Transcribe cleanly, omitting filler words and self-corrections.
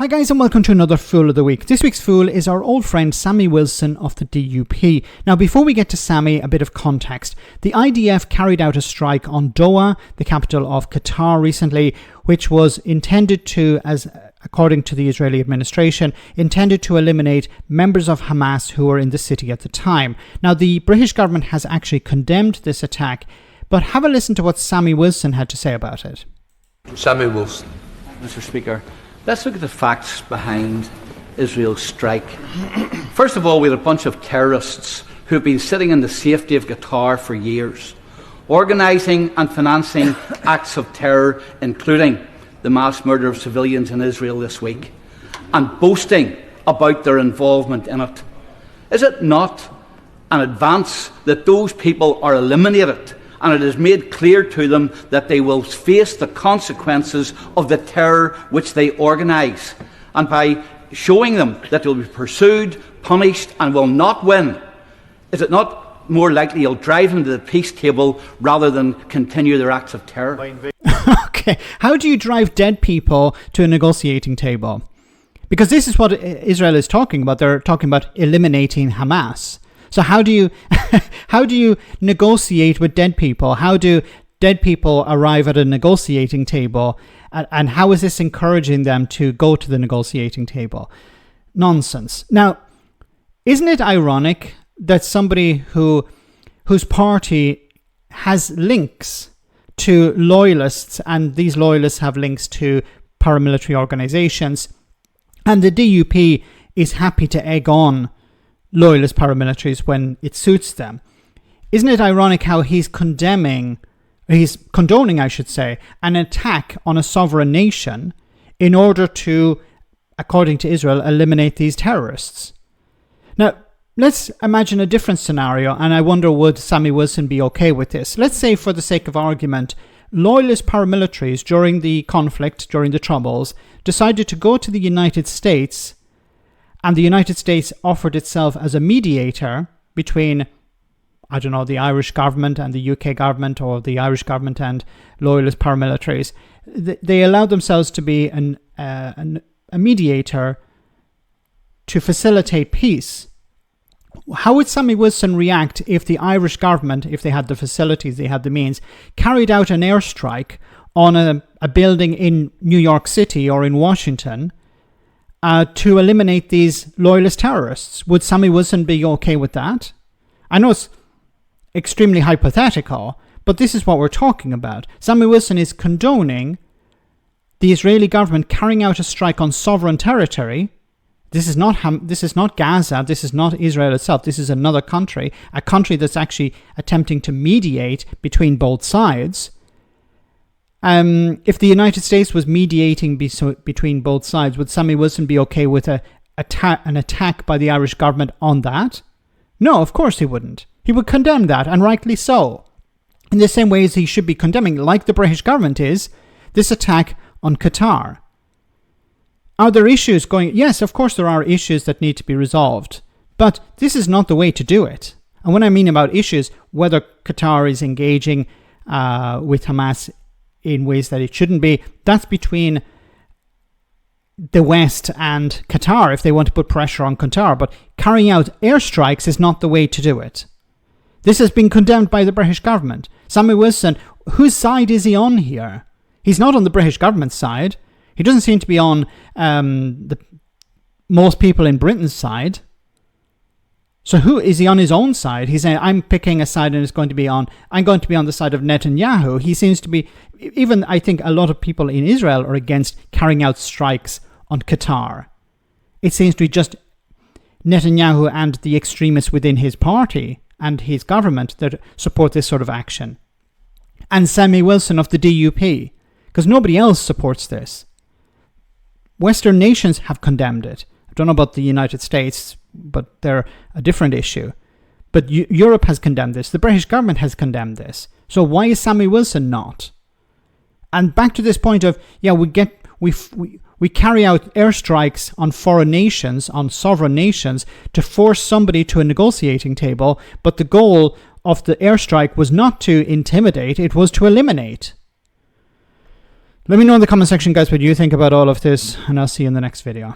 Hi guys and welcome to another Fool of the Week. This week's Fool is our old friend Sammy Wilson of the DUP. Now before we get to Sammy, a bit of context. The IDF carried out a strike on Doha, the capital of Qatar recently, which was intended to, according to the Israeli administration, intended to eliminate members of Hamas who were in the city at the time. Now the British government has actually condemned this attack, but have a listen to what Sammy Wilson had to say about it. Sammy Wilson. Mr. Speaker, let's look at the facts behind Israel's strike. First of all, we had a bunch of terrorists who have been sitting in the safety of Qatar for years, organising and financing acts of terror, including the mass murder of civilians in Israel this week, and boasting about their involvement in it. Is it not an advance that those people are eliminated and it is made clear to them that they will face the consequences of the terror which they organise? And by showing them that they will be pursued, punished and will not win, is it not more likely you'll drive them to the peace table rather than continue their acts of terror? Okay, how do you drive dead people to a negotiating table? Because this is what Israel is talking about. They're talking about eliminating Hamas. So how do you negotiate with dead people? How do dead people arrive at a negotiating table? And how is this encouraging them to go to the negotiating table? Nonsense. Now, isn't it ironic that somebody whose party has links to loyalists, and these loyalists have links to paramilitary organizations, and the DUP is happy to egg on loyalist paramilitaries when it suits them? Isn't it ironic how he's condoning, I should say, an attack on a sovereign nation in order to, according to Israel, eliminate these terrorists? Now, let's imagine a different scenario, and I wonder, would Sammy Wilson be okay with this? Let's say, for the sake of argument, loyalist paramilitaries during the conflict, during the Troubles, decided to go to the United States, and the United States offered itself as a mediator between, I don't know, the Irish government and the UK government, or the Irish government and loyalist paramilitaries. They allowed themselves to be a mediator to facilitate peace. How would Sammy Wilson react if the Irish government, if they had the facilities, they had the means, carried out an airstrike on a building in New York City or in Washington to eliminate these loyalist terrorists? Would Sammy Wilson be okay with that? I know it's extremely hypothetical, but this is what we're talking about. Sammy Wilson is condoning the Israeli government carrying out a strike on sovereign territory. This is not Gaza, this is not Israel itself, this is another country, a country that's actually attempting to mediate between both sides. If the United States was mediating between both sides, would Sammy Wilson be okay with an attack by the Irish government on that? No, of course he wouldn't. He would condemn that, and rightly so. In the same way as he should be condemning, like the British government is, this attack on Qatar. Are there issues going? Yes, of course there are issues that need to be resolved, but this is not the way to do it. And when I mean about issues, whether Qatar is engaging with Hamas in ways that it shouldn't be, that's between the West and Qatar if they want to put pressure on Qatar. But carrying out airstrikes is not the way to do it. This has been condemned by the British government. Sammy Wilson, whose side is he on here? He's not on the British government's side. He doesn't seem to be on most people in Britain's side. So who is he on his own side? He's saying, I'm picking a side and I'm going to be on the side of Netanyahu. He seems to be, even I think a lot of people in Israel are against carrying out strikes on Qatar. It seems to be just Netanyahu and the extremists within his party and his government that support this sort of action. And Sammy Wilson of the DUP, because nobody else supports this. Western nations have condemned it. I don't know about the United States, but they're a different issue. But Europe has condemned this. The British government has condemned this. So why is Sammy Wilson not? And back to this point of, we carry out airstrikes on foreign nations, on sovereign nations, to force somebody to a negotiating table, but the goal of the airstrike was not to intimidate, it was to eliminate. Let me know in the comment section, guys, what you think about all of this, and I'll see you in the next video.